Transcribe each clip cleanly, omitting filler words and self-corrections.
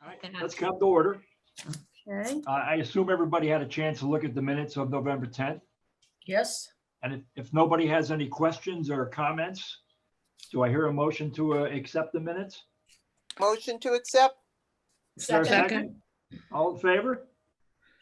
All right, let's come to order. Okay, I assume everybody had a chance to look at the minutes of November 10th. yes, And if nobody has any questions or comments, do I hear a motion to accept the minutes? Motion to accept? Is there a Second. second? All in favor?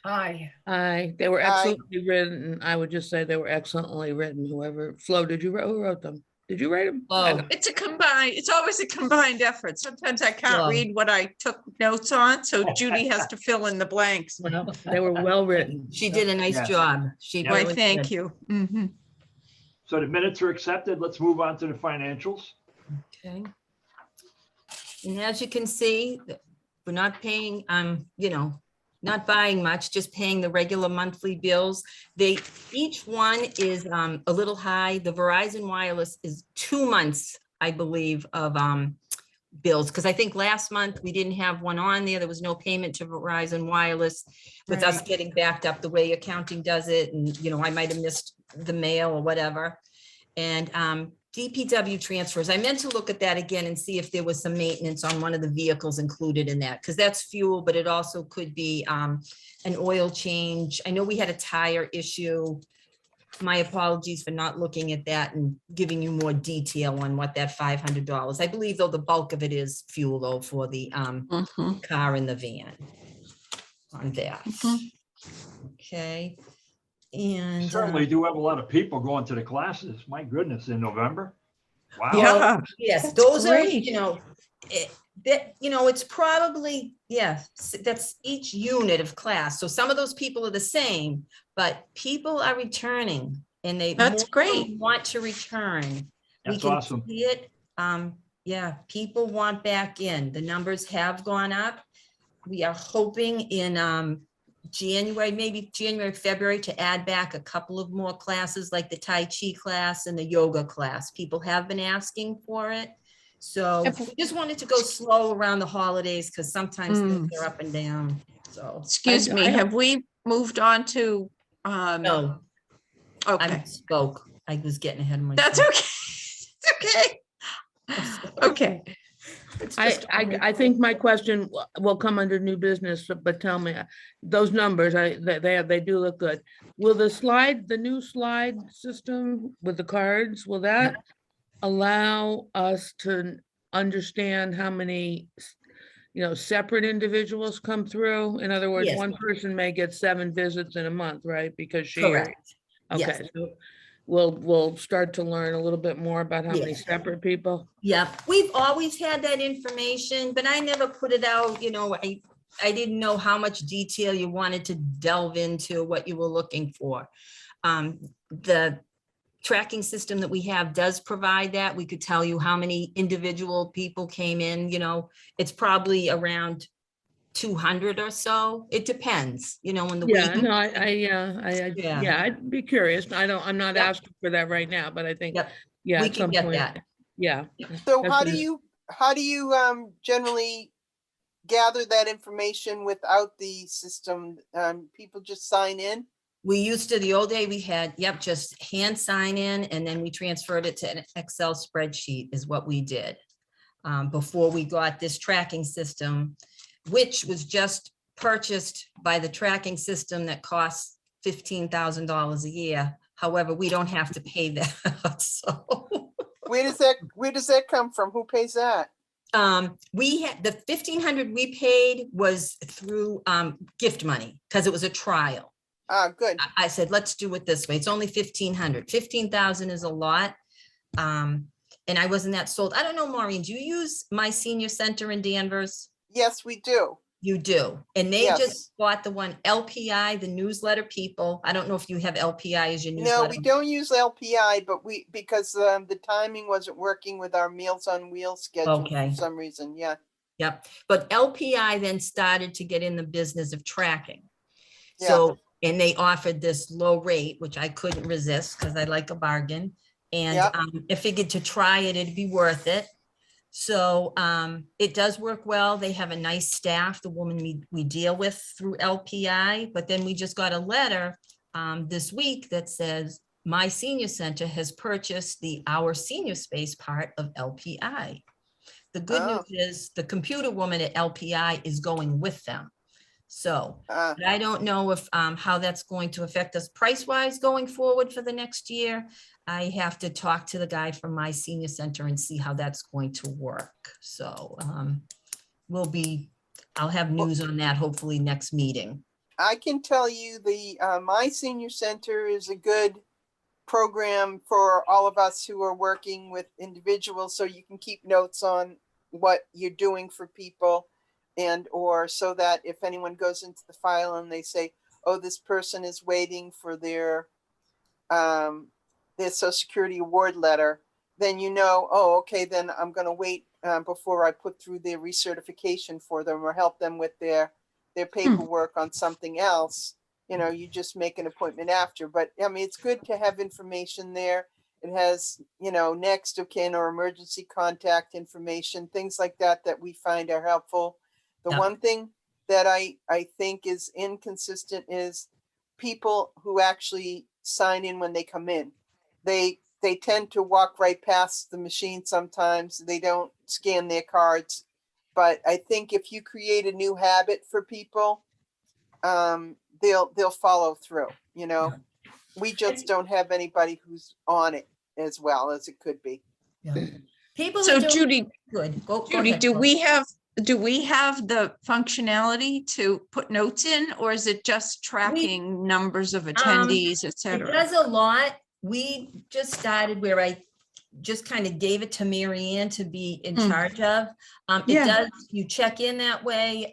aye. Aye, they were Aye. excellently written. I would just say they were excellently written. Whoever, Flo, who wrote them? Did you write them? Oh, It's always a combined effort. Sometimes I can't Well- read what I took notes on, so Judy has to fill in the blanks. Well, they were well written. she did a nice Yes. job. She Yeah. Why, really thank did. you. Mhm. So the minutes are accepted. Let's move on to the financials. Okay. And as you can see, we're not paying, not buying much, just paying the regular monthly bills. Each one is a little high. The Verizon Wireless is 2 months, I believe, of bills. Because I think last month we didn't have one on there. There was no payment to Verizon Wireless with us Right. getting backed up the way accounting does it. And, I might have missed the mail or whatever. And DPW transfers, I meant to look at that again and see if there was some maintenance on one of the vehicles included in that, because that's fuel, but it also could be an oil change. I know we had a tire issue. My apologies for not looking at that and giving you more detail on what that $500. I believe though the bulk of it is fuel though for the Mhm. car and the van on that. Mhm. Okay. And Certainly do have a lot of people going to the classes. My goodness, in November. Wow. Yeah. yes, That's those are, great. it's probably, that's each unit of class. So some of those people are the same, but people are returning and they That's more of them great. want to return. We That's can awesome. see it. People want back in. The numbers have gone up. We are hoping in January, maybe January, February, to add back a couple of more classes like the Tai Chi class and the yoga class. People have been asking for it. So we just wanted to go slow around the holidays because sometimes things are up and down. So, Excuse me, have we moved on to, no, I okay, spoke. I was getting ahead of myself. that's okay. It's okay. Okay. It's just a I think my question will come under new business, but tell me, those numbers, they do look good. Will the new slide system with the cards, will that allow us to understand how many, separate individuals come through? In other words, Yes. one person may get 7 visits in a month, right? Because she. or- Correct. Yes. Okay, so we'll start to learn a little bit more about how many Yes. separate people. Yeah, we've always had that information, but I never put it out, I didn't know how much detail you wanted to delve into what you were looking for. The tracking system that we have does provide that. We could tell you how many individual people came in, it's probably around 200 or so. It depends, when the Yeah, week. no, Yeah. yeah, I'd be curious. I'm not Yep. asking for that right now, but I think, Yep, yeah, we at can some get point, that. yeah. So That's how what do it- you generally gather that information without the system? People just sign in? We used to, the old day we had, just hand sign in and then we transferred it to an Excel spreadsheet is what we did. Before we got this tracking system, which was just purchased by the tracking system that costs $15,000 a year. However, we don't have to pay that, so. Where does that come from? Who pays that? We had, the 1,500 we paid was through gift money because it was a trial. Ah, good. I said, let's do it this way. It's only 1,500. 15,000 is a lot. And I wasn't that sold. I don't know, Maureen, do you use My Senior Center in Danvers? Yes, we do. You do. And they Yes. just bought the one LPI, the newsletter people. I don't know if you have LPI as your No, newsletter. we don't use LPI, but because the timing wasn't working with our Meals on Wheels schedule Okay. for some reason. Yeah. Yep. But LPI then started to get in the business of tracking. Yeah. So, and they offered this low rate, which I couldn't resist because I like a bargain. And Yep. I figured to try it, it'd be worth it. So it does work well. They have a nice staff, the woman we deal with through LPI, but then we just got a letter this week that says, My Senior Center has purchased the Our Senior Space part of LPI. the good Oh. news is the computer woman at LPI is going with them. So Ah, but I don't know if, how that's going to affect us price-wise going forward for the next year. I have to talk to the guy from my senior center and see how that's going to work. So, I'll have news on that hopefully next meeting. I can tell you my senior center is a good program for all of us who are working with individuals, so you can keep notes on what you're doing for people, and or so that if anyone goes into the file and they say, oh, this person is waiting for their Social Security award letter, then you know, oh, okay, then I'm going to wait before I put through their recertification for them or help them with their paperwork on something else. You know, you just make an appointment after. But I mean, it's good to have information there. It has, you know, next of kin or emergency contact information, things like that that we find are helpful. The Yeah. one thing that I think is inconsistent is people who actually sign in when they come in. They tend to walk right past the machine sometimes. They don't scan their cards. But I think if you create a new habit for people, they'll follow through, you know. We just don't have anybody who's on it as well as it could be. Yeah. People So are doing Judy, good. Go Judy, ahead, do Flo. we have the functionality to put notes in, or is it just tracking numbers of attendees, et It cetera? does a lot. We just started where I just kind of gave it to Mary Ann to be in Mm. charge of. It Yeah. does, you check in that way.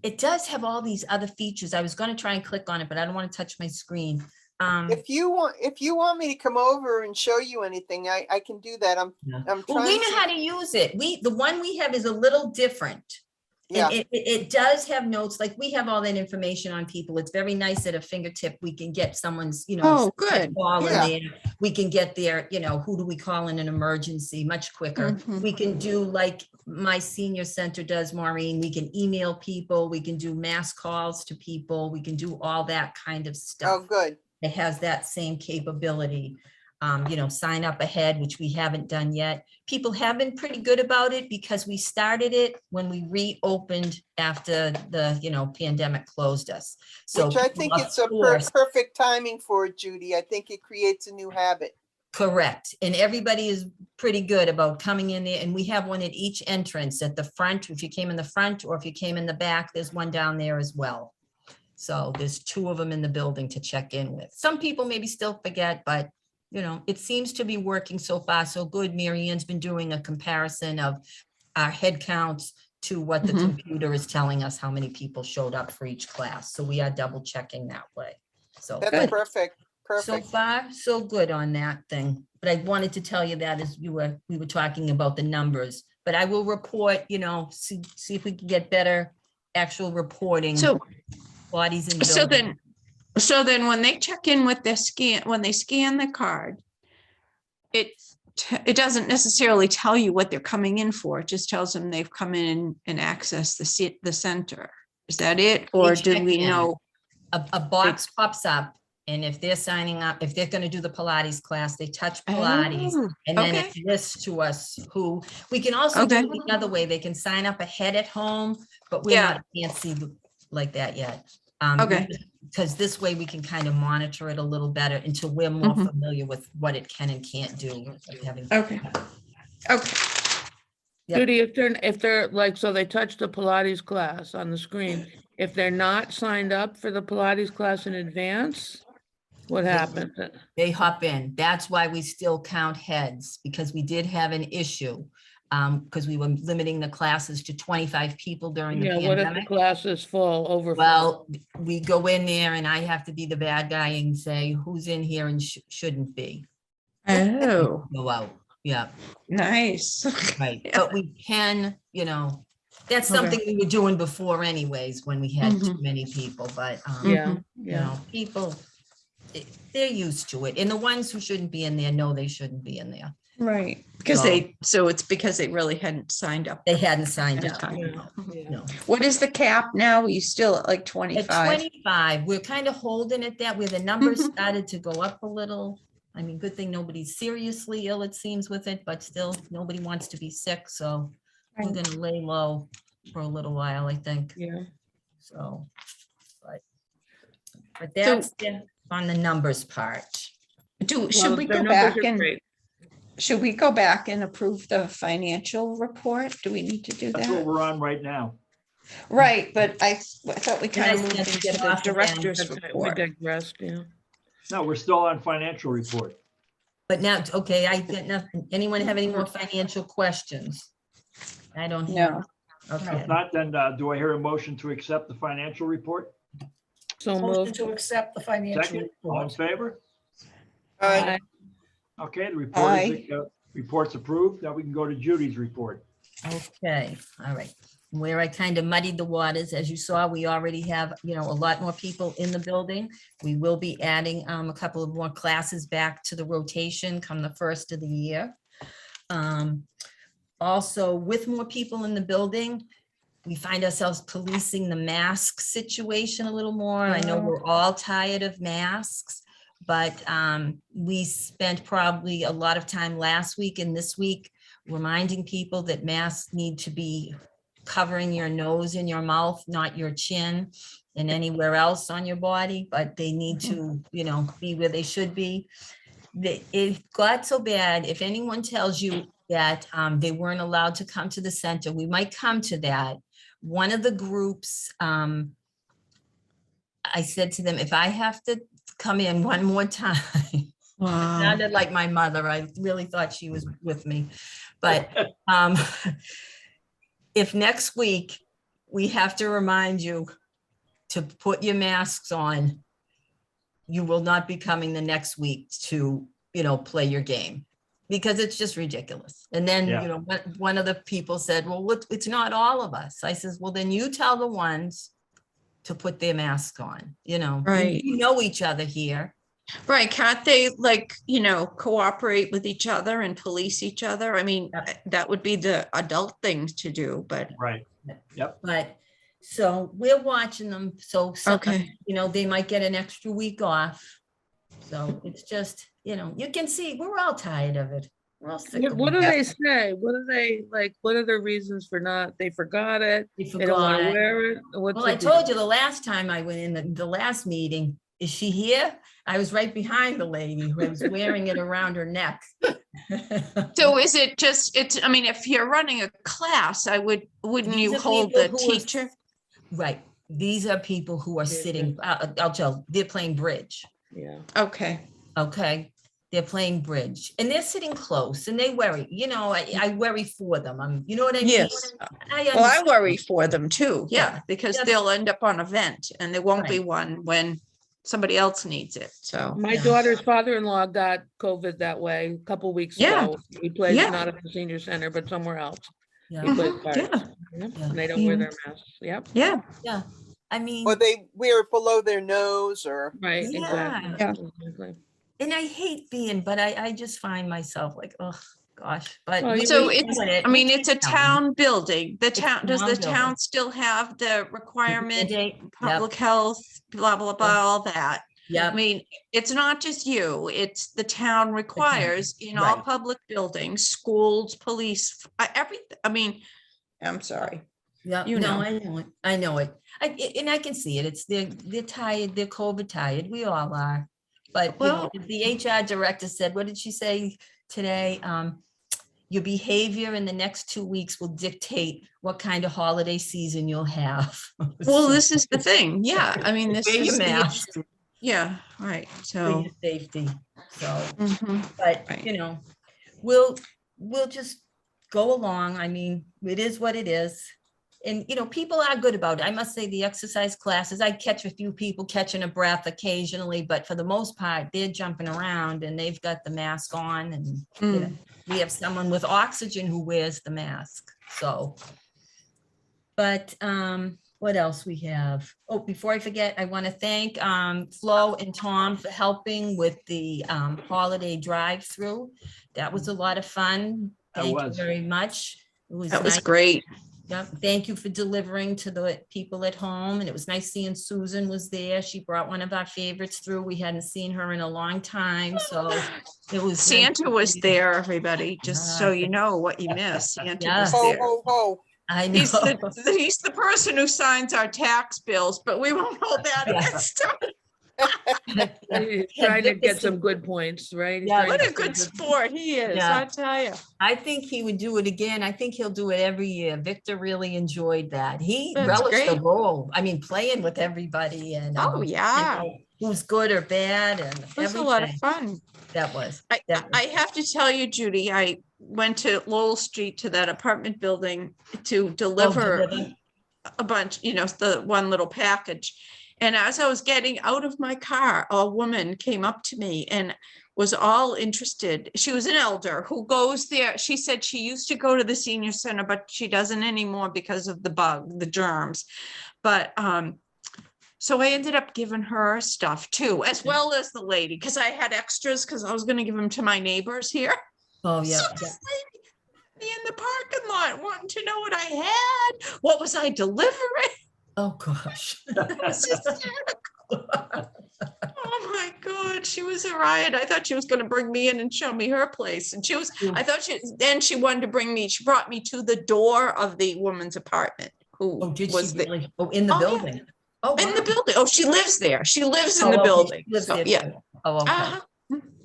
It does have all these other features. I was going to try and click on it, but I don't want to touch my screen. If you want me to come over and show you anything, I can do that. I'm Well, trying we to. know how to use it. The one we have is a little different. Yeah. And it does have notes, like we have all that information on people. It's very nice at a fingertip. We can get someone's, you know, Oh, good. call in Yeah. there. We can get their, you know, who do we call in an emergency much quicker. Mhm. We can do like my senior center does, Maureen. We can email people. We can do mass calls to people. We can do all that kind of Oh, stuff. good. It has that same capability. You know, sign up ahead, which we haven't done yet. People have been pretty good about it because we started it when we reopened after the, you know, pandemic closed us. So Which I people think are it's a forced- perfect timing for it, Judy. I think it creates a new habit. Correct. And everybody is pretty good about coming in there. And we have one at each entrance at the front. If you came in the front or if you came in the back, there's one down there as well. So there's 2 of them in the building to check in with. Some people maybe still forget, but you know, it seems to be working so far so good. Mary Ann's been doing a comparison of our head counts to what the Mhm. computer is telling us how many people showed up for each class. So we are double checking that way. So, That's but perfect. so Perfect. far, so good on that thing. But I wanted to tell you that as we were talking about the numbers, but I will report, you know, see if we can get better actual reporting. So, Bodies in so building. then when they check in with their when they scan the card, it doesn't necessarily tell you what they're coming in for. It just tells them they've come in and accessed the center. Is that it? Or check did we in. know? A box pops up, and if they're signing up, if they're going to do the Pilates class, they touch Pilates, Oh, and then okay. it lists to us who. We can also do Okay. it the other way. They can sign up ahead at home, but we're Yeah. not fancy like that yet. Okay. Because this way we can kind of monitor it a little better until we're more Mhm. familiar with what it can and can't do. Having Okay. Okay. Yep. Judy, if they're like, so they touch the Pilates class on the screen, if they're not signed up for the Pilates class in advance, what happens? They hop in. That's why we still count heads, because we did have an issue. Because we were limiting the classes to 25 people during the Yeah, what if the pandemic. class is full, overfull? Well, we go in there and I have to be the bad guy and say who's in here and shouldn't be. Oh, Go out. Yeah, nice. right. Yeah. But we can, you know, that's Okay. something we were doing before anyways, when we had too Mhm. many people, but, Yeah, Mhm. you yeah. know, people, they're used to it. And the ones who shouldn't be in there know they shouldn't be in there. Right. Because So- so it's because they really hadn't signed up. They hadn't signed ahead up. of time. Yeah, yeah. No. What is the cap now? Are you still at like At 25? 25, we're kind of holding it that way. The numbers started to go up a little. I mean, good thing nobody's seriously ill, it seems, with it, but still, nobody wants to be sick, so we're Right. gonna lay low for a little while, I think, Yeah. so. But that's it on the numbers part. Should Well, we their go numbers back are and, great. should we go back and approve the financial report? Do we need to do That's what that? we're on right now. Right, but I thought we I kind of moved said into get the off again. director's That's right, we report. digressed, yeah. No, we're still on financial report. But now, okay, I get nothing. Anyone have any more financial questions? I don't No. have. If Okay. not, then do I hear a motion to accept the financial report? So Motion moved. to accept the financial Second, all in report. favor? Aye. Okay, the report Aye. is, report's approved. Now we can go to Judy's report. Okay, all right. Where I kind of muddied the waters, as you saw, we already have, a lot more people in the building. We will be adding a couple of more classes back to the rotation come the first of the year. Also, with more people in the building, we find ourselves policing the mask situation a little more. I know we're all tired of masks, but we spent probably a lot of time last week and this week reminding people that masks need to be covering your nose and your mouth, not your chin and anywhere else on your body, but they need to, be where they should be. It got so bad, if anyone tells you that they weren't allowed to come to the center, we might come to that. One of the groups, I said to them, if I have to come in one more time, Wow. sounded like my mother. I really thought she was with me. But if next week we have to remind you to put your masks on, you will not be coming the next week to, play your game, because it's just ridiculous. And then, Yeah. one of the people said, well, look, it's not all of us. I says, well, then you tell the ones to put their mask on, Right. You know each other here. Right, can't they cooperate with each other and police each other? I mean, that would be the adult thing to do, but Right. Yep. But, so we're watching them, so, okay. they might get an extra week off. So it's just, you can see, we're all tired of it. We're all sick of What do it. they say? What do they, like, what are their reasons for not, they forgot it? We They don't want to forgot. wear it? What's Well, the I deal? told you the last time I went in, the last meeting, is she here? I was right behind the lady who was wearing it around her neck. So is it just, I mean, if you're running a class, wouldn't These you are hold people the who are- teacher? Right, these are people who are Yeah, sitting, I'll tell, they're playing bridge, Yeah. Okay, okay? They're playing bridge, and they're sitting close, and they worry, I worry for them, you know what I mean? yes. I Well, I understand. worry for them too, yeah, because Yes. they'll end up on a vent and there won't be Right. one when somebody else needs it, so. My Yeah. daughter's father-in-law got COVID that way a couple weeks Yeah. ago. He plays Yeah. not at the senior center, but somewhere else. He Yeah, plays Mhm, cards. yeah. Yep, Yeah. and they don't wear Yeah. their masks. Yep, Yeah, yeah, I mean. Or they wear it below their nose or, right, Yeah. exactly. Yeah. Exactly. And I hate being, but I just find myself like, oh, gosh, but. Well, you- so we're it's, doing it. I We mean, keep it's a telling them. town building. The It's a town, does town the building. town still have the requirement, Mandate, yep, public health, blah, blah, blah, all that? I yep, mean, it's not just you, it's the town requires in all right. public buildings, schools, police, everything. I mean, I'm sorry. yep, you no, know. I know it. And I can see it. It's, they're tired, they're COVID tired. We all are. But, Well- the HR director said, what did she say today? Your behavior in the next 2 weeks will dictate what kind of holiday season you'll have. Well, this is the thing. Yeah, I mean, this Wear your is the mask issue. Yeah, right, for so. your safety, so. Mhm. But, Right. we'll just go along. I mean, it is what it is. And, people are good about it. I must say the exercise classes, I catch a few people catching a breath occasionally, but for the most part, they're jumping around and they've got the mask on and, Mm. we have someone with oxygen who wears the mask, so. But, what else we have? Oh, before I forget, I want to thank Flo and Tom for helping with the holiday drive-through. That was a lot of fun. That Thank you was. very much. It was That was nice. great. Yep. Thank you for delivering to the people at home. And it was nice seeing Susan was there. She brought one of our favorites through. We hadn't seen her in a long time, so it was. nice Santa to was see- there, everybody, just so Ah, you know what you missed. Santa Yeah. was Ho, there. ho, ho. I know. He's the person who signs our tax bills, but we won't hold that Yeah. against him. He's Yeah, trying to Vic get is- some good points, right? He's Yeah. trying What to a get good some sport he is, Yeah. I tell you. I think he would do it again. I think he'll do it every year. Victor really enjoyed that. He That's relished the great. role. I mean, playing with everybody and Oh, yeah. who's good or bad and It was a lot of everything. fun. That was. I have to tell you, Judy, I went to Lowell Street to that apartment building to deliver a bunch, the one little package. And as I was getting out of my car, a woman came up to me and was all interested. She was an elder who goes there. She said she used to go to the senior center, but she doesn't anymore because of the germs. But so I ended up giving her stuff too, as well as the lady, because I had extras because I was going to give them to my neighbors here. Oh, yeah. So this lady in the parking lot wanting to know what I had. What was I delivering? Oh, gosh. It was hysterical. Oh my God, she was a riot. I thought she was going to bring me in and show me her place. And I thought she wanted to she brought me to the door of the woman's apartment who Oh, did was she the, really? Oh, in the Oh, yeah. building? Oh, in the wow. building. Oh, she lives there. She lives in Oh, the okay, she building. lives So, there yeah. too. Oh, okay. Uh-huh.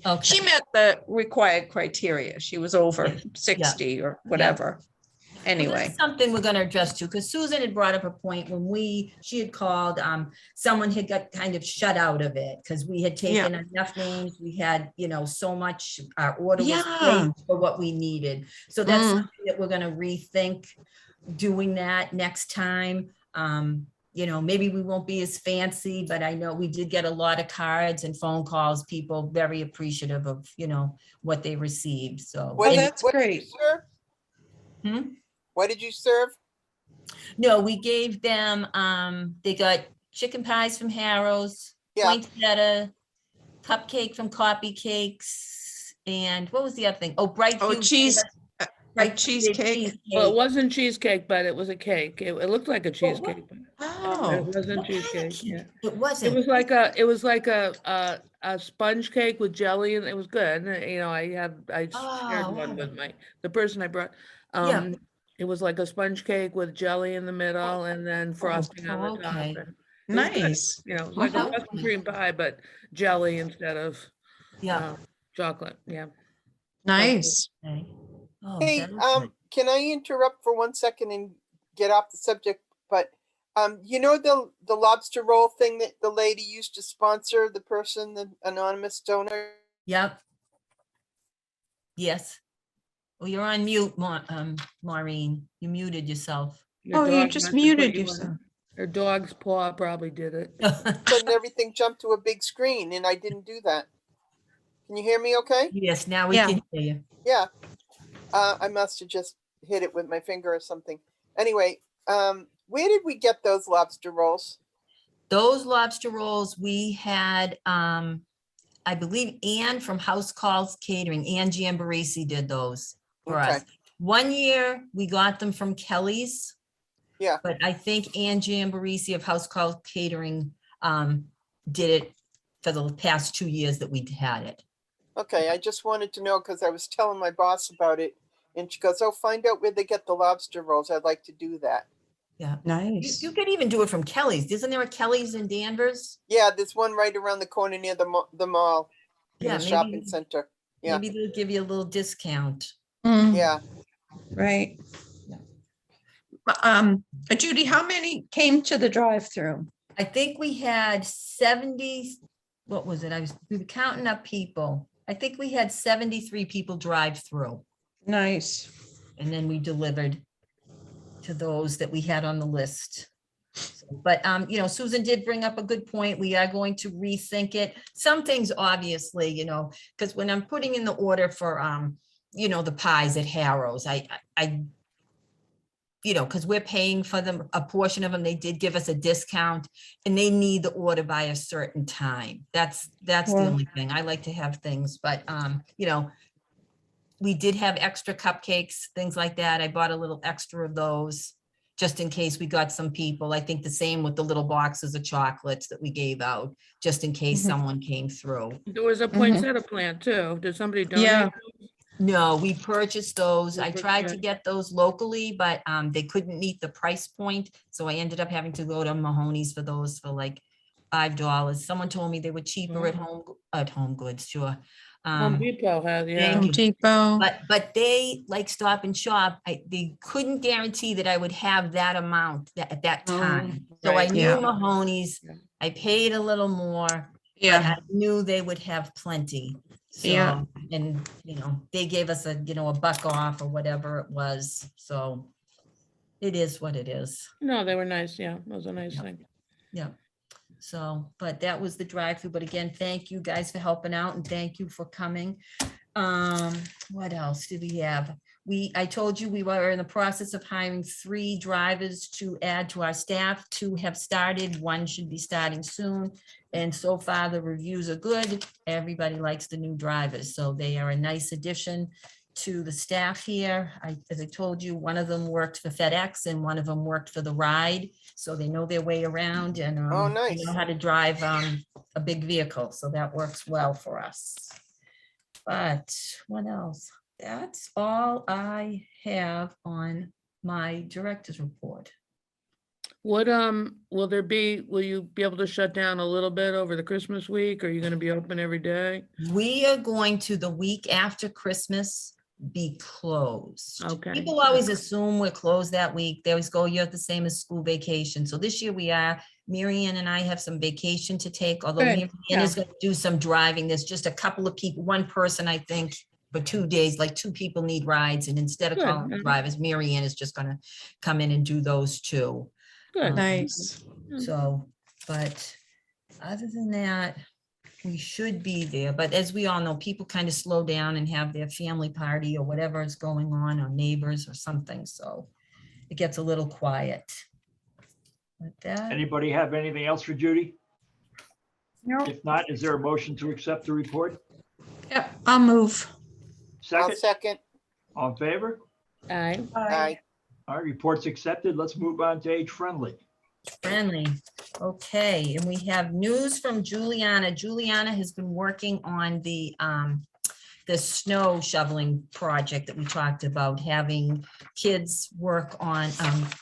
Okay. She met the required criteria. She was over Yeah. 60 or whatever. Well, Anyway, that's something we're gonna address too, because Susan had brought up a point when she had called, someone had got kind of shut out of it, because we had taken enough names, we had, so much, our order was Yeah. placed for what we needed. So that's Mm. something that we're gonna rethink, doing that next time. Maybe we won't be as fancy, but I know we did get a lot of cards and phone calls, people very appreciative of, what they received, so. What- that's what did you great. serve? Hmm? What did you serve? No, we gave them, they got chicken pies from Harrow's, Yeah. poinsettia, cupcake from Coffee Cakes, and what was the other thing? Oh, Brightview. cheese- a Brightview cheesecake. Well, it wasn't cheesecake, but it was a cake. It looked like a what? cheesecake. But Oh, it wasn't What kind of cheesecake. cake? Yeah. It It wasn't. was like a sponge cake with jelly, and it was good. And, I shared Oh, one wow. with the person I brought. Yeah. It was like a sponge cake with jelly in the middle and then frosting on the top. okay. And it was good. nice. It was like a Okay. custom cream pie, but jelly instead of Yeah. chocolate. Yeah. Nice. Okay. Oh, Hey, that is good. can I interrupt for 1 second and get off the subject? But the lobster roll thing that the lady used to sponsor, the person, the anonymous donor? Yep. Yes. Well, you're on mute, Maureen. You muted yourself. Your Oh, you dog just must have put muted you in. yourself. Her dog's paw probably did it. Sudden everything jumped to a big screen and I didn't do that. Can you hear me okay? Yes, now we Yeah. can hear you. Yeah. I must have just hit it with my finger or something. Anyway, where did we get those lobster rolls? Those lobster rolls, we had, I believe Ann from House Calls Catering, Ann Giambarisi did those for us. Okay. One year, we got them from Kelly's. Yeah. But I think Ann Giambarisi of House Calls Catering did it for the past 2 years that we had it. Okay, I just wanted to know because I was telling my boss about it and she goes, oh, find out where they get the lobster rolls. I'd like to do that. Yeah. Nice. You could even do it from Kelly's. Isn't there a Kelly's in Danvers? Yeah, there's one right around the corner near the mall, in Yeah, the shopping maybe, center. Yeah. maybe they'll give you a little discount. Mm, Yeah. right. Yeah. Judy, how many came to the drive-through? I think we had 70, what was it? We were counting up people. I think we had 73 people drive through, Nice. and then we delivered to those that we had on the list. But, Susan did bring up a good point. We are going to rethink it. Some things obviously, because when I'm putting in the order for, the pies at Harrow's, because we're paying for them, a portion of them, they did give us a discount and they need the order by a certain time. That's the Wow. only thing. I like to have things, but, we did have extra cupcakes, things like that. I bought a little extra of those. just in case we got some people. I think the same with the little boxes of chocolates that we gave out, just in case Mhm. someone came through. There was a poinsettia plant too. Did somebody Yeah. donate? No, we purchased those. You I tried to purchased- get those locally, but they couldn't meet the price point. So I ended up having to go to Mahoney's for those for like $5. Someone told me they were cheaper at Home Goods, sure. Home Depot has, yeah. Thank Home you. Depot. But they like Stop and Shop. They couldn't guarantee that I would have that amount at that Oh, time. So I right. knew Yeah. Mahoney's, Yeah. I paid a little more, but Yeah, I knew they would have plenty. Yeah. So, and, they gave us a $1 off or whatever it was. So it is what it is. No, they were nice. Yeah, that was a nice Yeah. thing. Yeah. So, but that was the drive-through. But again, thank you guys for helping out and thank you for coming. What else did we have? I told you we were in the process of hiring 3 drivers to add to our staff. 2 have started, 1 should be starting soon. And so far the reviews are good. Everybody likes the new drivers. So they are a nice addition to the staff here. As I told you, one of them worked for FedEx and one of them worked for the ride. So they know their way around and Oh, they nice. know how to drive a big vehicle. So that works well for us. But what else? That's all I have on my director's report. What, will you be able to shut down a little bit over the Christmas week? Or are you gonna be open every day? We are going to, the week after Christmas, be closed. Okay. People always assume we're closed that week. They always go, you're the same as school vacation. So this year we are. Mary Ann and I have some vacation to take, although Good, Mary Ann is going to do some driving. There's just a couple of people, one person, I think, for 2 days, like 2 people need rides. And instead of Good, calling them mhm. drivers, Mary Ann is just going to come in and do those 2. Good. nice. So, but other than that, we should be there. But as we all know, people kind of slow down and have their family party or whatever is going on, or neighbors or something. So it gets a little quiet. With that, Anybody have anything else for Judy? No. If not, is there a motion to accept the report? Yep, I'll move. I'll Second, second. all in favor? Aye. Aye. All right, report's accepted. Let's move on to age friendly. friendly. Okay, and we have news from Juliana. Juliana has been working on the snow shoveling project that we talked about, having kids work on,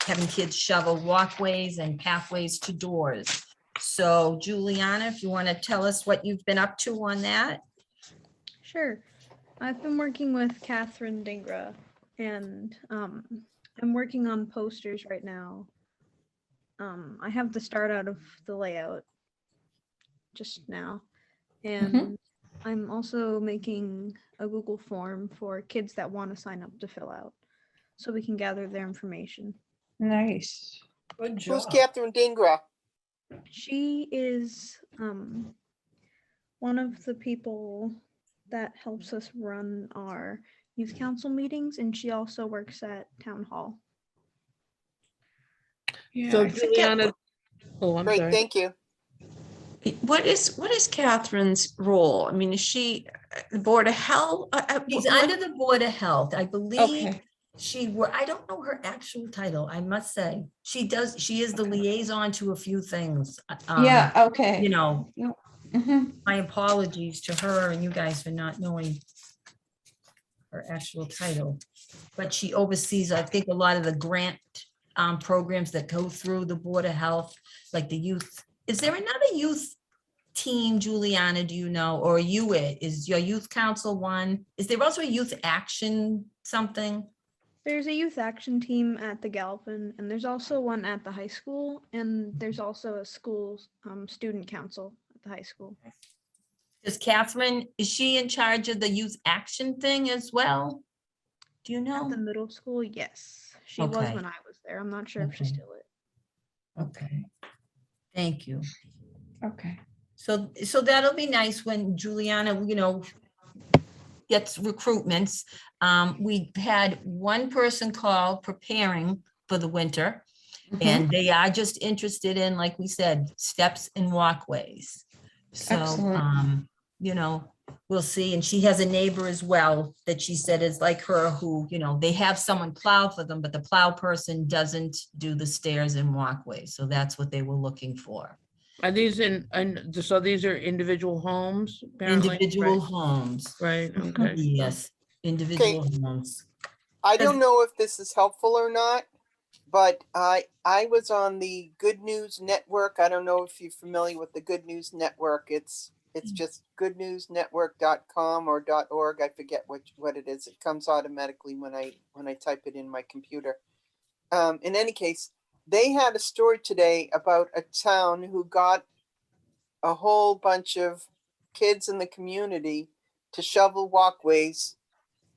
having kids shovel walkways and pathways to doors. So Juliana, if you want to tell us what you've been up to on that? Sure. I've been working with Catherine Dingra and I'm working on posters right now. I have the start out of the layout just now. And I'm also making a Google form for kids that want to sign up to fill out so we can gather their information. Nice. Good Who's Catherine Dingra? She is one of the people that helps us run our youth council meetings, and she also works at town hall. Yeah, So I forget Juliana, oh, I'm Great, sorry. thank you. what is Catherine's role? I mean, is she the Board of Health? She's what- under the Board of Health. I believe Okay, I don't know her actual title, I must say. She is the liaison to a few things. yeah, okay. You know, Mhm. my apologies to her and you guys for not knowing her actual title. But she oversees, I think, a lot of the grant programs that go through the Board of Health, like the youth. Is there another youth team, Juliana, do you know, or is your youth council one? Is there also a youth action something? There's a youth action team at the Galpin, and there's also one at the high school, and there's also a school student council at the high school. Is Catherine, is she in charge of the youth action thing as well? Do you At know? the middle school, yes. She was Okay. when I was there. I'm not sure if she Okay. still is. Okay. Thank you. Okay. So that'll be nice when Juliana, gets recruitments. We had one person call preparing for the winter, Mhm. and they are just interested in, like we said, steps and walkways. So, Excellent. we'll see. And she has a neighbor as well that she said is like her who, they have someone plow for them, but the plow person doesn't do the stairs and walkways. So that's what they were looking for. Are these so these are individual homes? Apparently, Individual homes. right? Okay. Yes, individual homes. I don't know if this is helpful or not, but I was on the Good News Network. I don't know if you're familiar with the Good News Network. It's just goodnewsnetwork.com or .org. I forget what it is. It comes automatically when I type it in my computer. In any case, they had a story today about a town who got a whole bunch of kids in the community to shovel walkways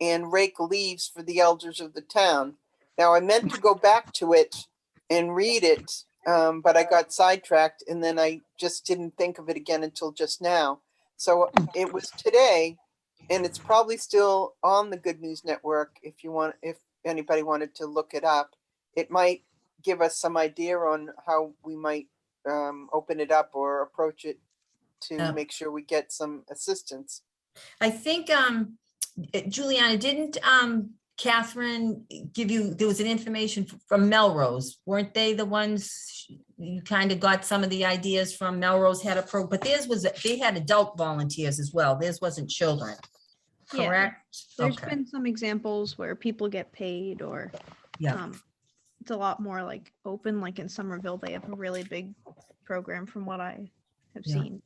and rake leaves for the elders of the town. Now, I meant to go back to it and read it, but I got sidetracked and then I just didn't think of it again until just now. So it was today, and it's probably still on the Good News Network if anybody wanted to look it up. It might give us some idea on how we might open it up or approach it to make sure we get some assistance. I think, Juliana, didn't Catherine give you, there was an information from Melrose, weren't they the ones, you kind of got some of the ideas from Melrose had a but they had adult volunteers as well. Theirs wasn't children, Yeah. correct? There's Okay. been some examples where people get paid or Yeah. it's a lot more like open, like in Somerville, they have a really big program from what I have Yeah. seen.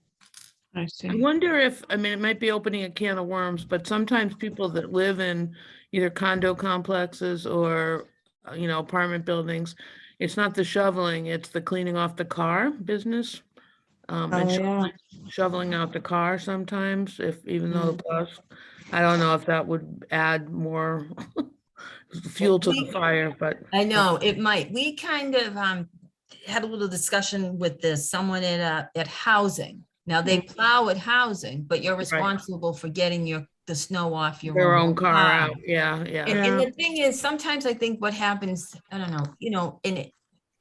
I see. I wonder if, I mean, it might be opening a can of worms, but sometimes people that live in either condo complexes or, apartment buildings, it's not the shoveling, it's the cleaning off the car business. And shoveling out the car sometimes, even though the plus, I don't know if that would add more fuel to the fire, but. I know it might. We kind of had a little discussion with someone at housing. Now they plow at housing, but you're responsible for getting the snow off Their own car out, yeah. And the thing is, sometimes I think what happens, I don't know,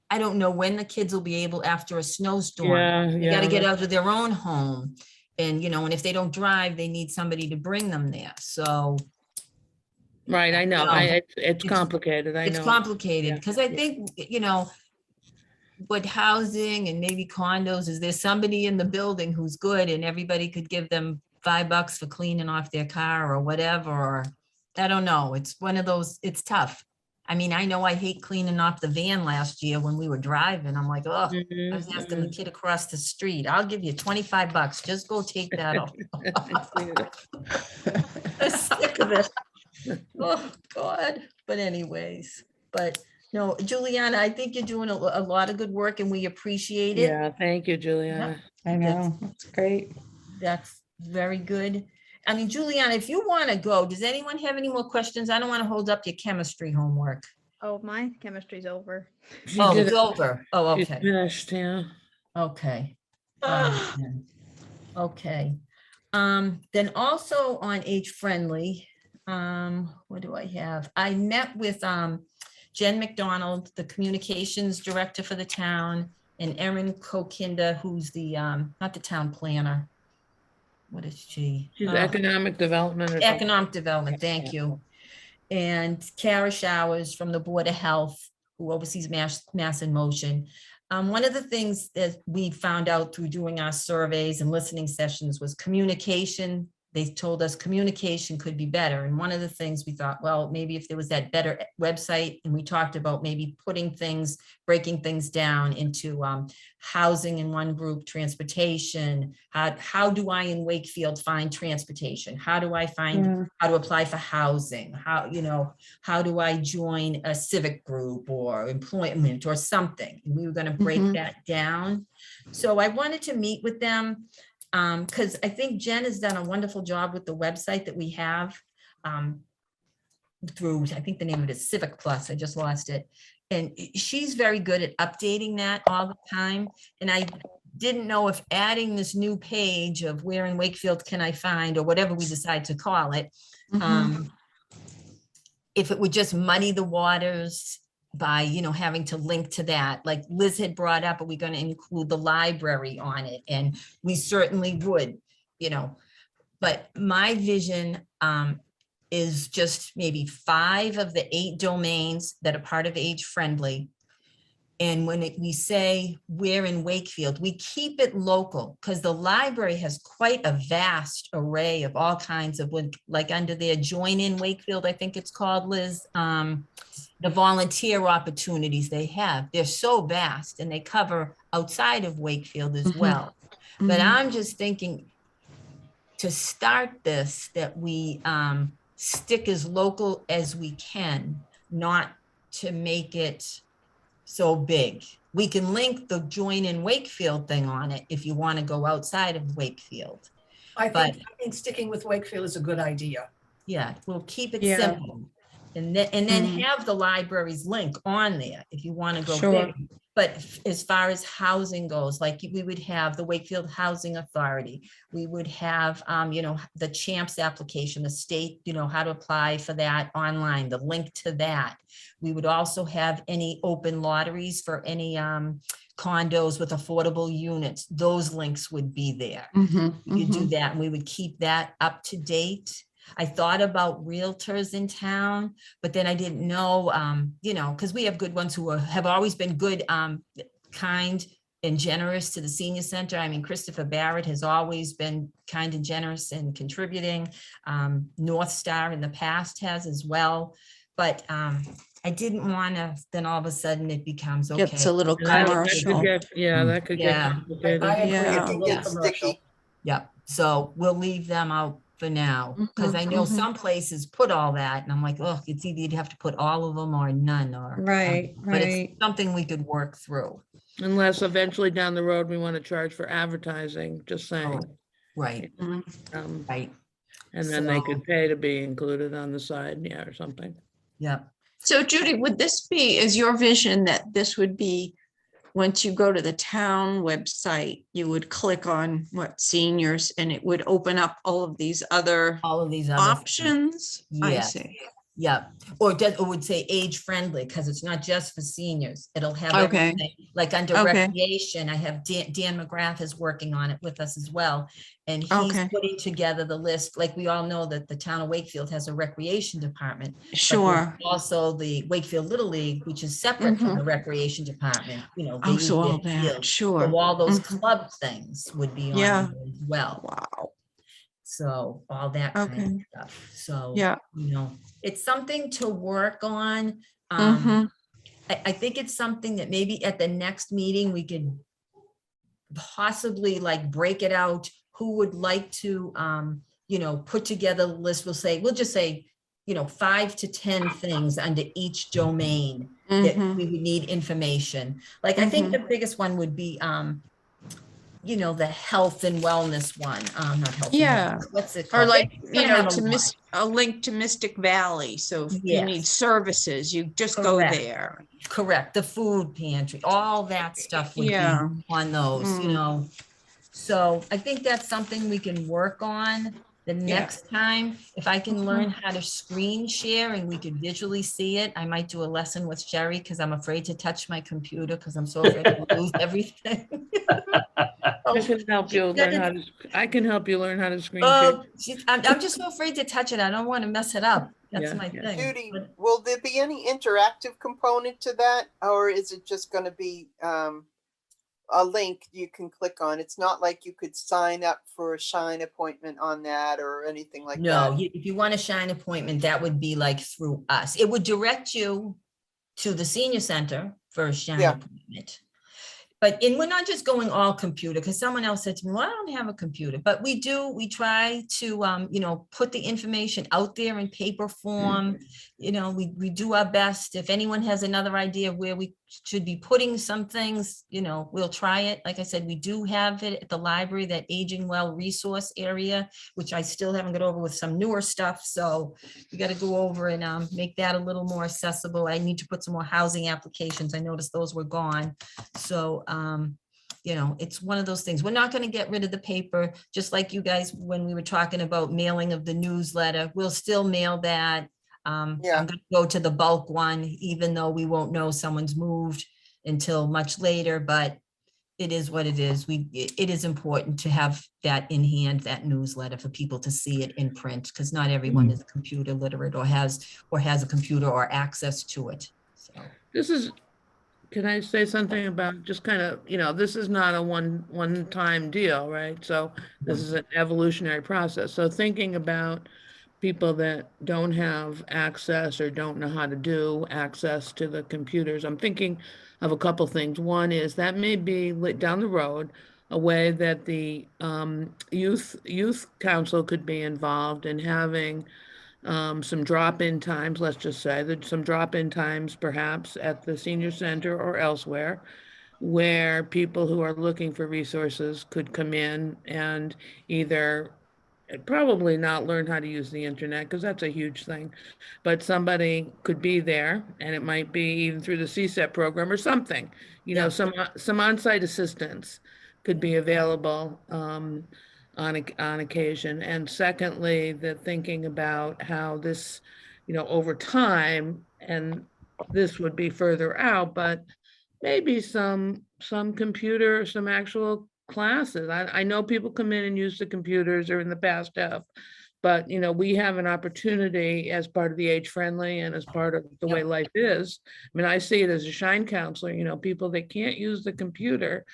I don't know when the kids will be able, after a snowstorm, they got to get out of their own home. And, and if they don't drive, they need somebody to bring them there. So. Right, I know, it's complicated, I know. It's complicated, because I think, what housing and maybe condos, is there somebody in the building who's good and everybody could give them $5 for cleaning off their car or whatever, or I don't know. It's one of those, it's tough. I mean, I know I hate cleaning off the van last year when we were driving. I'm like, oh, I was asking the kid across the street, I'll give you $25. Just go take that off. I'm sick of it. Oh, God. But anyways, no, Juliana, I think you're doing a lot of good work and we appreciate it. Yeah, thank you, Juliana. I know, that's great. That's very good. I mean, Juliana, if you want to go, does anyone have any more questions? I don't want to hold up your chemistry homework. Oh, my chemistry's over. Oh, it's over. Oh, She's okay. finished, yeah. Okay. Okay. Then also on Age Friendly, what do I have? I met with Jen McDonald, the communications director for the town, and Erin Kokinda, who's the not the town planner. What is she? She's economic development. Or Economic development, thank you. And Kara Showers from the Board of Health, who oversees Mass in Motion. One of the things that we found out through doing our surveys and listening sessions was communication. They told us communication could be better. And one of the things we thought, well, maybe if there was that better website, and we talked about maybe breaking things down into housing in one group, transportation. How do I in Wakefield find transportation? How do I find how to apply for housing? How do I join a civic group or employment or something? And we were going to break that down. So I wanted to meet with them. Because I think Jen has done a wonderful job with the website that we have through, I think the name of it is Civic Plus. I just lost it. And she's very good at updating that all the time. And I didn't know if adding this new page of where in Wakefield can I find, or whatever we decide to call it, if it would just muddy the waters by, having to link to that. Like Liz had brought up, are we going to include the library on it? And we certainly would, but my vision is just maybe 5 of the 8 domains that are part of age friendly. And when we say we're in Wakefield, we keep it local because the library has quite a vast array of all kinds of, like under their Join in Wakefield, I think it's called, Liz, the volunteer opportunities they have. They're so vast and they cover outside of Wakefield as well. But I'm just thinking to start this, that we stick as local as we can, not to make it so big. We can link the Join in Wakefield thing on it if you want to go outside of Wakefield. I But- think sticking with Wakefield is a good idea. Yeah, we'll keep it Yeah. simple. And then have the library's link on there if you want to go Sure. big. But as far as housing goes, like we would have the Wakefield Housing Authority, we would have, the CHAMPS application, the state, how to apply for that online, the link to that. We would also have any open lotteries for any condos with affordable units. Those links would be there. We could do that and we would keep that up to date. I thought about realtors in town, but then I didn't know, because we have good ones who have always been good, kind and generous to the senior center. I mean, Christopher Barrett has always been kind and generous and contributing. North Star in the past has as well. But I didn't want to, then all of a sudden it becomes, okay. It's a little That could commercial. get- Yeah, that could get Yeah. complicated. I agree. Yeah. It's a It little gets commercial. sticky. Yep, so we'll leave them out for now, because I know some places put all that, and I'm like, oh, it's either you'd have to put all of them or none, or. Right, But it's right. something we could work through. Unless eventually down the road, we want to charge for advertising, just saying. Right, Um, right, And then they So- could pay to be included on the side, yeah, or something. yep. So Judy, would this be, is your vision that this would be, once you go to the town website, you would click on what seniors and it would open up all of these other All of these other. options? I Yes. see. Yeah, or would say age friendly, because it's not just for seniors. It'll have Okay. everything, like under Okay. recreation, I have Dan McGrath is working on it with us as well. And he's Okay. putting together the list, like we all know that the town of Wakefield has a recreation department. but there's Sure. Also the Wakefield Little League, which is separate from the recreation department, they Oh, use so all their that, field. sure. So all those Mhm. club things would be on Yeah. there as well. Wow. So all that kind Okay. of stuff. So, Yeah. it's something to work on. Mhm. I think it's something that maybe at the next meeting, we could possibly like break it out. Who would like to, put together the list? We'll just say, 5 to 10 things under each domain that Mhm. we would need information. Like, I think the biggest one would be, the health and wellness one, not health. and Yeah. wellness, what's it Or called? like, It's gonna have a lot. a link to Mystic Valley. So if you need Yes. services, you just go Correct. there. Correct, the food pantry, all that stuff would be Yeah. on those, Mm. So I think that's something we can work on the next time. If I can learn how to screen share and we could visually see it, I might do a lesson with Sherry, because I'm afraid to touch my computer because I'm so afraid to lose everything. I can help you learn how to, I can help you learn how to screen share. Oh, I'm just so afraid to touch it. I don't want to mess it up. That's Yeah, my yeah. thing. Judy, But- will there be any interactive component to that? Or is it just going to be a link you can click on? It's not like you could sign up for a Shine appointment on that or anything like No, that. if you want a Shine appointment, that would be like through us. It would direct you to the senior center for a Shine Yeah. appointment. But, and we're not just going all computer, because someone else said to me, well, I don't have a computer, but we try to, put the information out there in paper form. We do our best. If anyone has another idea of where we should be putting some things, we'll try it. Like I said, we do have it at the library, that Aging Well resource area, which I still haven't got over with some newer stuff. So we got to go over and make that a little more accessible. I need to put some more housing applications. I noticed those were gone. So, it's one of those things. We're not going to get rid of the paper, just like you guys, when we were talking about mailing of the newsletter, we'll still mail that. I'm going to go to the bulk one, even though we won't know someone's moved until much later, but it is what it is. It is important to have that in hand, that newsletter for people to see it in print, because not everyone is computer literate or has a computer or access to it. So, This is, can I say something about just kind of, this is not a one-time deal, right? So this is an evolutionary process. So thinking about people that don't have access or don't know how to do access to the computers, I'm thinking of a couple things. One is that may be down the road a way that the youth council could be involved in having some drop-in times, let's just say, that some drop-in times perhaps at the senior center or elsewhere, where people who are looking for resources could come in and either probably not learn how to use the internet, because that's a huge thing, but somebody could be there, and it might be even through the CSEP program or something, Yeah. some on-site assistance could be available on occasion. And secondly, the thinking about how this, over time, and this would be further out, but maybe some computer, some actual classes. I know people come in and use the computers, or in the past have, but we have an opportunity as part of the age friendly and as part of the way life is. I mean, I see it as a Shine counselor, people that can't use the computer,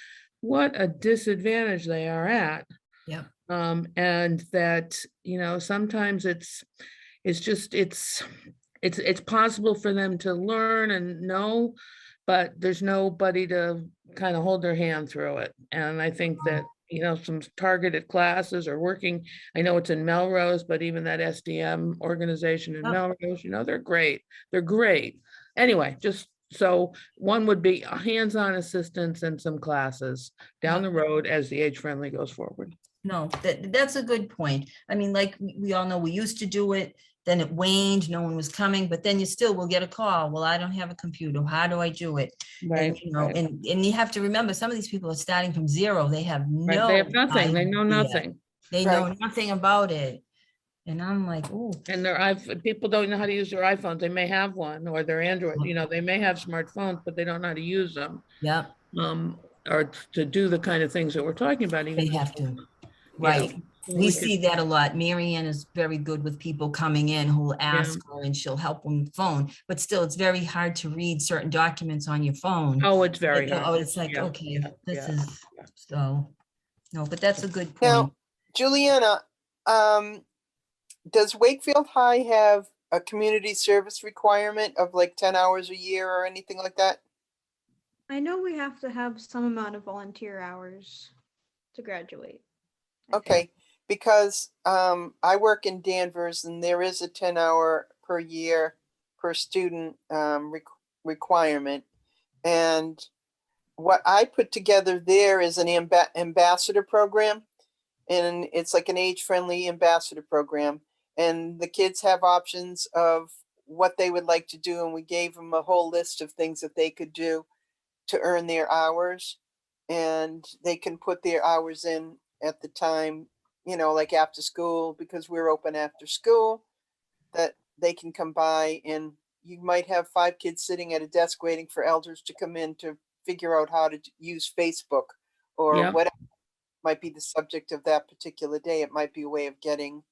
what a disadvantage they are at. yeah. And that, sometimes it's possible for them to learn and know, but there's nobody to kind of hold their hand through it. And I think that, some targeted classes are working. I know it's in Melrose, but even that SDM organization in Melrose, they're great. They're great. Anyway, just so one would be a hands-on assistance and some classes down the road as the age friendly goes forward. No, that's a good point. I mean, like we all know, we used to do it, then it waned, no one was coming, but then you still will get a call. Well, I don't have a computer. How do I do it? Right. And, right. and you have to remember, some of these people are starting from zero. They have Right, no they have nothing. They know idea. nothing. They know nothing about it. And I'm like, oh, And people don't know how to use their iPhones. They may have one, or their Android, they may have smartphones, but they don't know how to use them. yeah, Or to do the kind of things that we're talking about. they Even have to. Right. We see that a lot. Mary Ann is very good with people coming in who will ask her, and she'll help them with the phone, but still it's very hard to read certain documents on your phone. Oh, it's very hard. Oh, it's like, okay, this is, so, no, but that's a good point. Now, Juliana, does Wakefield High have a community service requirement of like 10 hours a year or anything like that? I know we have to have some amount of volunteer hours to graduate. I think. Okay, because I work in Danvers, and there is a 10-hour per year per student requirement. And what I put together there is an ambassador program, and it's like an age-friendly ambassador program. And the kids have options of what they would like to do, and we gave them a whole list of things that they could do to earn their hours, and they can put their hours in at the time, like after school, because we're open after school, that they can come by, and you might have 5 kids sitting at a desk waiting for elders to come in to figure out how to use Facebook or whatever might be the subject of that particular day. It might be a way of getting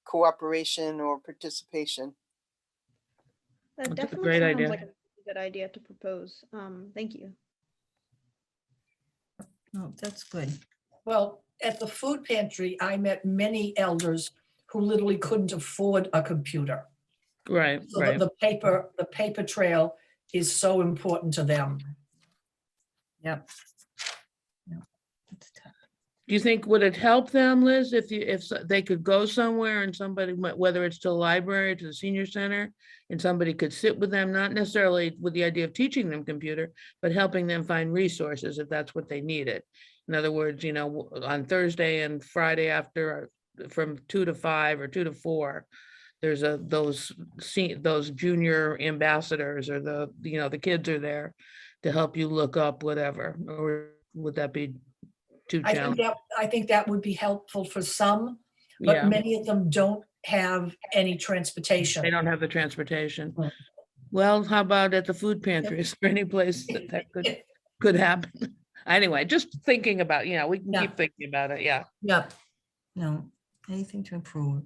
cooperation or participation. That That's a definitely great sounds idea. like a good idea to propose. Thank you. Oh, that's good. Well, at the food pantry, I met many elders who literally couldn't afford a computer. Right, So right. the paper trail is so important to them. Yep. It's tough. Do you think, would it help them, Liz, if they could go somewhere and somebody, whether it's to the library, to the senior center, and somebody could sit with them, not necessarily with the idea of teaching them computer, but helping them find resources if that's what they needed. In other words, on Thursday and Friday after, from 2 to 5 or 2 to 4, there's those junior ambassadors, or the kids are there to help you look up whatever. Or would that be too challenging? I think that would be helpful for some, but many of them don't have any transportation. They don't have the transportation. Right. Well, how about at the food pantry? Is there any place that could happen? Anyway, just thinking about, we can Yeah. keep thinking about it. Yeah. Yep. No, anything to improve.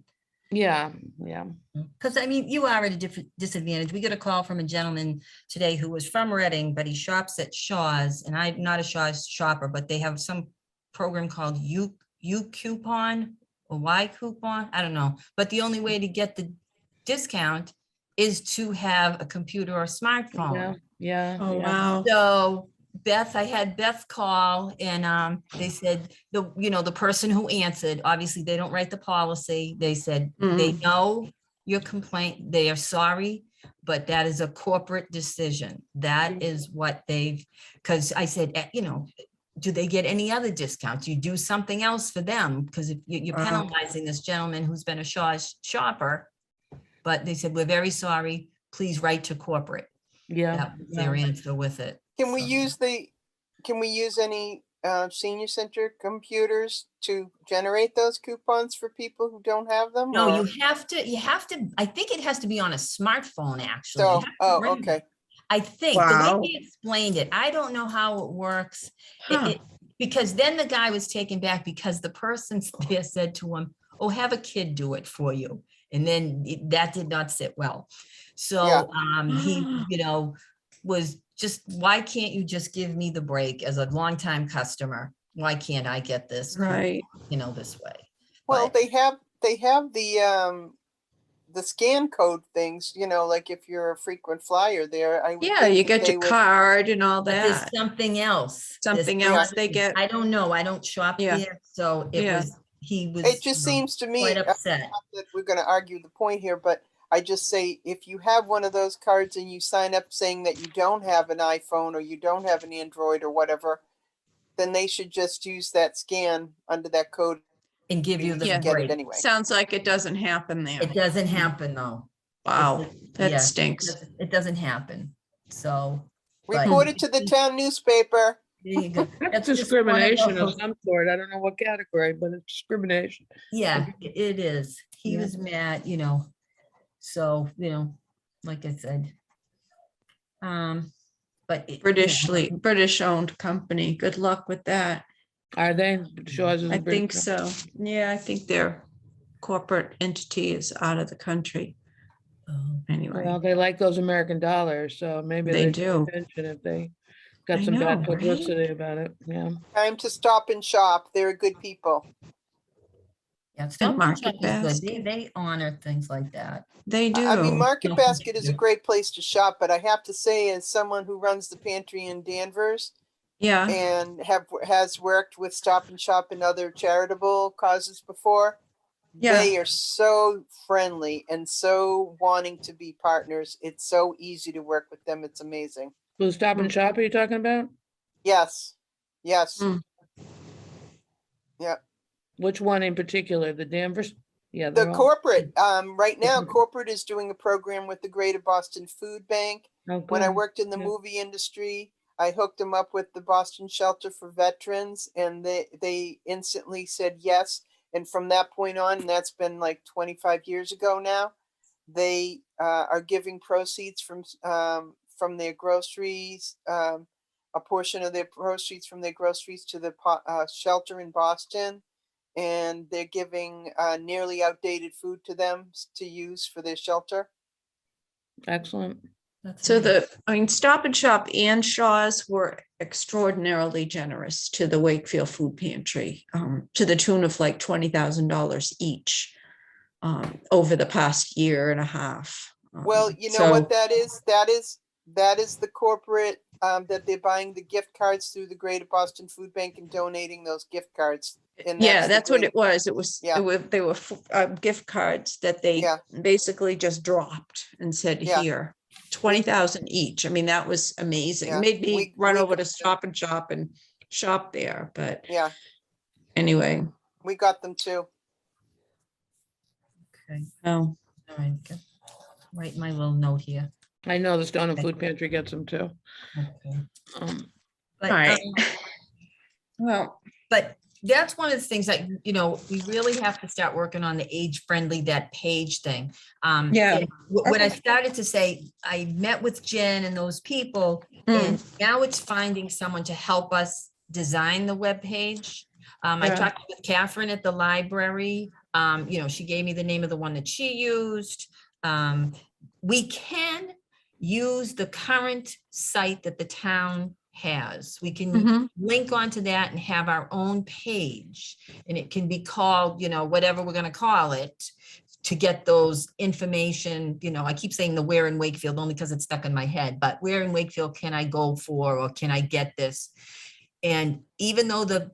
Yeah. Yeah. Because I mean, you are at a different disadvantage. We got a call from a gentleman today who was from Reading, but he shops at Shaw's, and I'm not a Shaw's shopper, but they have some program called U coupon or Y coupon. I don't know. But the only way to get the discount is to have a computer or a smartphone. Yeah. Yeah. Oh, yeah. wow. So I had Beth call and they said, the person who answered, obviously they don't write the policy. They said, they know your complaint, they are sorry, but that is a corporate decision. That is what because I said, do they get any other discounts? You do something else for them, because if you're Wow. penalizing this gentleman who's been a Shaw's shopper. But they said, we're very sorry, please write to corporate. Yeah. That was their answer with it. Can we So- use any senior center computers to generate those coupons for people who don't have them? No, or- you have to, I think it has to be on a smartphone, actually. You So, have to oh, run it. okay. I think, the Wow. way he explained it, I don't know how it works. Huh. Because then the guy was taken back because the person there said to him, oh, have a kid do it for you. And then that did not sit well. So he, was just, why can't you just give me the break as a longtime customer? Why can't I get this, Right. this way? Well, But- they have the scan code things, like if you're a frequent flyer there. I would Yeah, think you that get they your would- card and all But there's that. something else. There's Something else they get. I don't know. I don't shop Yeah. there. So Yeah. he was. It just seems to me, Quite not upset. that we're gonna argue the point here, but I just say, if you have one of those cards and you sign up saying that you don't have an iPhone or you don't have an Android or whatever, then they should just use that scan under that code. And give you the Yeah. Get it break. anyway. Sounds like it doesn't happen there. It doesn't happen though. Wow, that Yeah, stinks. It doesn't happen. So. but- Report it to the town newspaper. There you go. That's just one of discrimination of those. some sort. I don't know what category, but it's discrimination. Yeah, it is. He Yeah. was mad, so, like I said. But. British owned company. Good luck with that. Are they? Shaw's is I a British think so. Yeah, I think their corporate entity is out of the country. Anyway, Well, they like those American dollars, so maybe They they do. pay attention if they got I some bad know, right? publicity about it. Yeah. Time to Stop and Shop. They're good people. Yeah, Stop and Market Shop is good. Basket. They honor things like that. they do. I mean, Market No, Basket is a yeah. great place to shop, but I have to say, as someone who runs the pantry in Danvers Yeah, and has worked with Stop and Shop and other charitable causes before, Yeah. they are so friendly and so wanting to be partners. It's so easy to work with them. It's amazing. Who's Stop and Mm. Shop are you talking about? Yes. Yes. Mm. Which one in particular? The Danvers? Yeah. The they're all- corporate, right now, corporate is doing a program with the Greater Boston Food Bank. Oh, When I good. worked in the Yeah. movie industry, I hooked them up with the Boston Shelter for Veterans, and they instantly said yes. And from that point on, and that's been like 25 years ago now, they are giving proceeds from their groceries, a portion of their proceeds from their groceries to the shelter in Boston. And they're giving nearly outdated food to them to use for their shelter. Excellent. That's so nice. Stop and Shop and Shaw's were extraordinarily generous to the Wakefield Food Pantry, to the tune of like $20,000 each, over the past year and a half. Well, you know what that is? That is the corporate that they're buying the gift cards through the Greater Boston Food Bank and donating those gift cards. And Yeah, the that's what Greater- it was. It was, Yeah. they were gift cards that they Yeah. basically just dropped and said, Yeah. here, 20,000 each. I mean, that was amazing. Yeah, Made me run we over to got Stop and Shop and shop there, but Yeah, anyway, we got them too. Okay, no. all right. Good. Write my little note here. I know the Stone and Okay. Food Pantry gets them too. Okay. But, All right. um, Well, But that's one of the things that, we really have to start working on the age-friendly, that page thing. Yeah. And When I started to say, I met with Jen and those people, mm, and now it's finding someone to help us design the webpage. I Yeah. talked with Catherine at the library. She gave me the name of the one that she used. We can use the current site that the town has. We can Mhm. link onto that and have our own page. And it can be called, whatever we're gonna call it, to get those information, I keep saying the where in Wakefield only because it's stuck in my head, but where in Wakefield can I go for, or can I get this? And even though the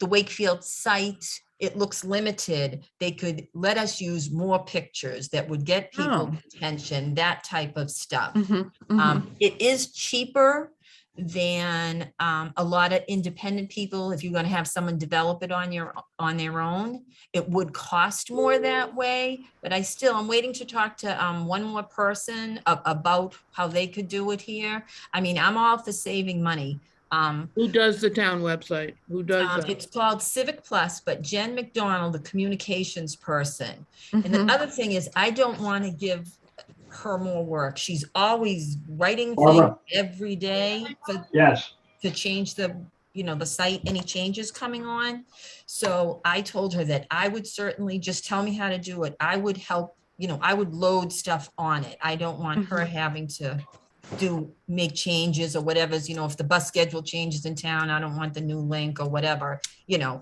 Wakefield site, it looks limited, they could let us use more pictures that would get people's attention, that type of stuff. Mhm, mhm. It is cheaper than a lot of independent people. If you're going to have someone develop it on their own, it would cost more that way. But I'm waiting to talk to one more person about how they could do it here. I mean, I'm all for saving money. Who does the town website? Who does that? It's called Civic Plus, but Jen McDonald, the communications person. And the Mhm. other thing is, I don't want to give her more work. She's always writing things Barbara? every day Yes. to change the site, any changes coming on. So I told her that I would certainly just tell me how to do it. I would help, I would load stuff on it. I don't want her having to make changes or whatever, if the bus schedule changes in town, I don't want the new link or whatever,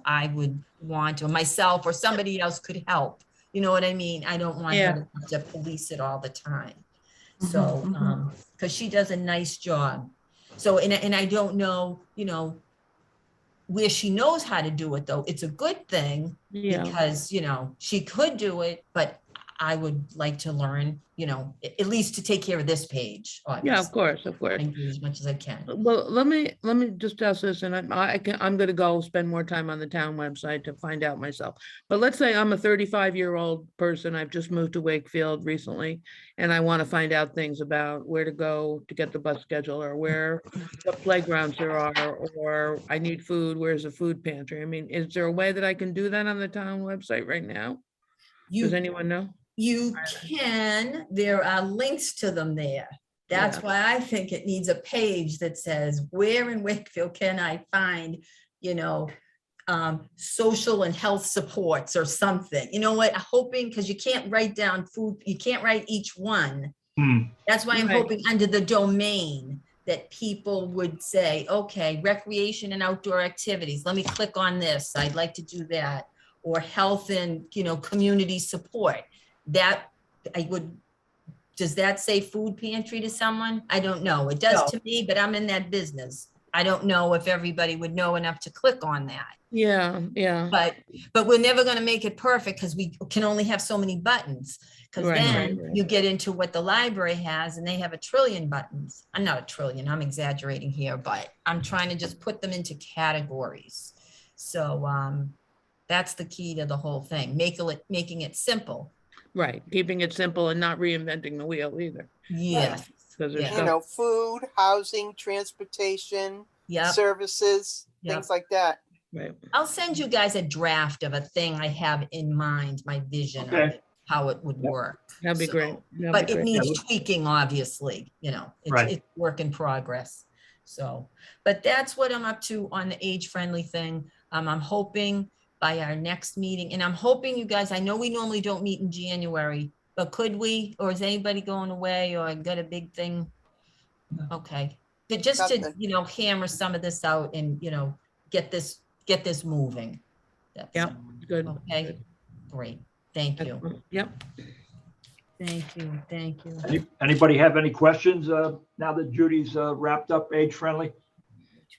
I would want, or myself or somebody else could help. You know what I mean? I don't want her to have to police it all the time. So, because she does a nice job. So, and I don't know, where she knows how to do it, though. It's a good thing Yeah, because, she could do it, but I would like to learn, at least to take care of this page. yeah, of course, of I course. can do as much as I can. Well, let me just ask this, and I'm gonna go spend more time on the town website to find out myself. But let's say I'm a 35-year-old person, I've just moved to Wakefield recently, and I want to find out things about where to go to get the bus schedule, or what playgrounds there are, or I need food, where's the food pantry? I mean, is there a way that I can do that on the town website right now? Does anyone know? You can, there are links to them there. That's why I think it needs a page that says, where in Wakefield can I find, social and health supports or something, hoping, because you can't write down food, you can't write each one. That's why I'm Right. hoping under the domain that people would say, okay, recreation and outdoor activities, let me click on this, I'd like to do that. Or health and, community support. That I would, does that say food pantry to someone? I don't know. It does No. to me, but I'm in that business. I don't know if everybody would know enough to click on that. Yeah, yeah. But we're never going to make it perfect because we can only have so many buttons. Because Right, then right. you get into what the library has and they have 1 trillion buttons. I'm not 1 trillion, I'm exaggerating here, but I'm trying to just put them into categories. So that's the key to the whole thing, making it simple. Right, keeping it simple and not reinventing the wheel either. Yes. Because there's Yeah. stuff, Food, housing, transportation, Yep. services, Yep. things like that. right. I'll send you guys a draft of a thing I have in mind, my vision of Okay. it, how it would Yep. work. That'd be So, great. That'd But be it great. needs Yeah. tweaking, obviously, Right. it's work in progress. So, but that's what I'm up to on the age-friendly thing. I'm hoping by our next meeting, and I'm hoping you guys, I know we normally don't meet in January, but could we, or is anybody going away or got a big thing? Okay, but just to, Nothing. hammer some of this out and, get this moving. That's Yeah, it. good. Okay, good. great. Thank you. Excellent. Yep. Thank you. Thank you. Anybody have any questions now that Judy's wrapped up age friendly?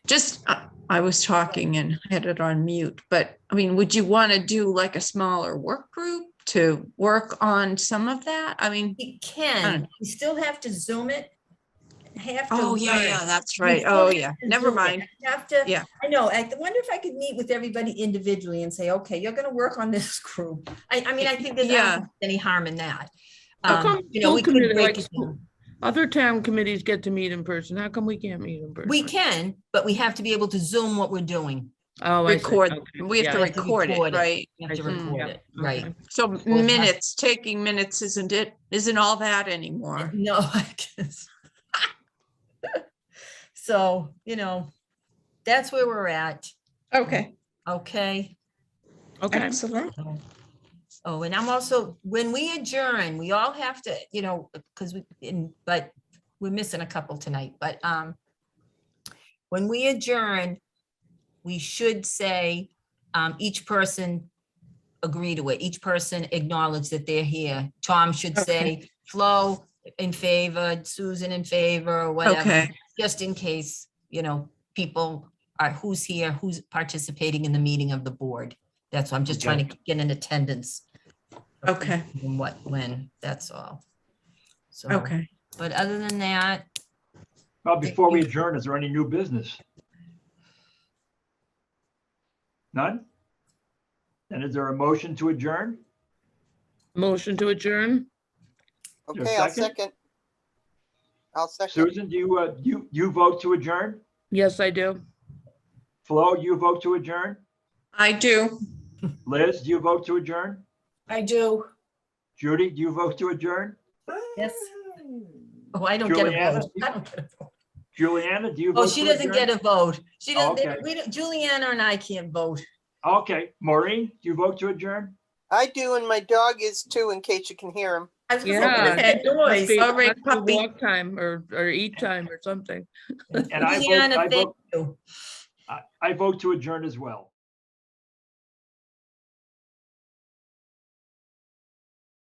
Just, I was talking and had it on mute, but I mean, would you want to do like a smaller work group to work on some of that? I mean, We can, we still have to Zoom it. Have to oh, yeah, learn. yeah, that's We right. still Oh, have yeah, to never Zoom it. mind. I have to, Yeah. I know, I wonder if I could meet with everybody individually and say, okay, you're gonna work on this group. I mean, I think there's I don't Yeah. think there's any harm in that. How come We school could committee, break like it down. other town committees get to meet in person? How come we can't meet in person? We can, but we have to be able to Zoom what we're doing. Oh, I see. Record, Okay. we have Yeah. to We have to record it, record it. right? We have to I see. record Yeah. it, right? Okay. So has- minutes, taking minutes isn't all that anymore. No, I guess. So, that's where we're at. Okay, Okay. Okay, excellent. Oh, and I'm also, when we adjourn, we all have to, because but we're missing a couple tonight, but when we adjourn, we should say, each person agree to it. Each person acknowledge that they're here. Tom should say, Flo in favor, Susan in favor, or whatever, Okay, just in case, people are, who's here, who's participating in the meeting of the board. That's why I'm just trying to get in attendance. of Okay. who, what, when, that's all. So, okay. but other than that, Well, before we adjourn, is there any new business? None? And is there a motion to adjourn? motion to adjourn? Is there a Okay, I'll second? second. I'll second. Susan, do you vote to adjourn? Yes, I do. Flo, you vote to adjourn? I do. Liz, do you vote to adjourn? I do. Judy, do you vote to adjourn? yes. Oh, I don't get a Juliana? vote. I don't get a vote. Juliana, do you Oh, vote she to doesn't adjourn? get a vote. She doesn't, Okay. Juliana and I can't vote. Okay, Maureen, do you vote to adjourn? I do, and my dog is too, in case you can hear him. I was gonna say, Yeah. what is that Must noise? be- All right, must be puppy. walk time or eat time or something. And I Juliana, vote, thank you. I vote to adjourn as well.